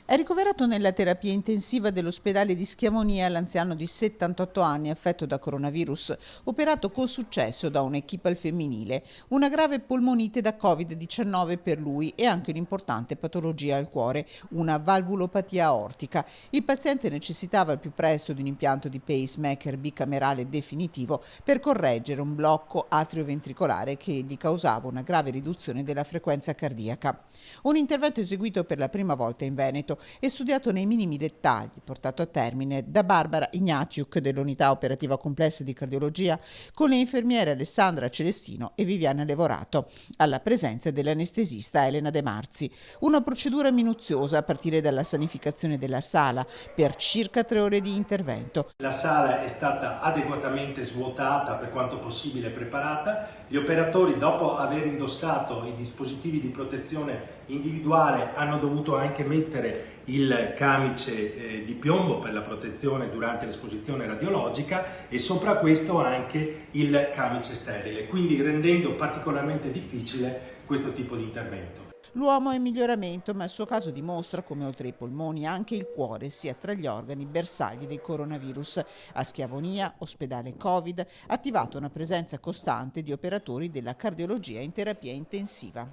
È ricoverato nella terapia intensiva dell'ospedale di Schiavonia l'anziano di 78 anni affetto da coronavirus, operato con successo da un'equipe al femminile. Una grave polmonite da Covid-19 per lui e anche un'importante patologia al cuore, una valvulopatia aortica. Il paziente necessitava al più presto di un impianto di pacemaker bicamerale definitivo per correggere un blocco atrioventricolare che gli causava una grave riduzione della frequenza cardiaca. Un intervento eseguito per la prima volta in Veneto e studiato nei minimi dettagli, portato a termine da Barbara Ignatiuk dell'Unità Operativa Complessa di Cardiologia con le infermiere Alessandra Celestino e Viviana Levorato, alla presenza dell'anestesista Elena De Marzi. Una procedura minuziosa a partire dalla sanificazione della sala per circa 3 ore di intervento. La sala è stata adeguatamente svuotata, per quanto possibile preparata. Gli operatori, dopo aver indossato i dispositivi di protezione individuale, hanno dovuto anche mettere il camice di piombo per la protezione durante l'esposizione radiologica e sopra questo anche il camice sterile, quindi rendendo particolarmente difficile questo tipo di intervento. L'uomo è in miglioramento, ma il suo caso dimostra come oltre ai polmoni anche il cuore sia tra gli organi bersagli del coronavirus. A Schiavonia, ospedale Covid, ha attivato una presenza costante di operatori della cardiologia in terapia intensiva.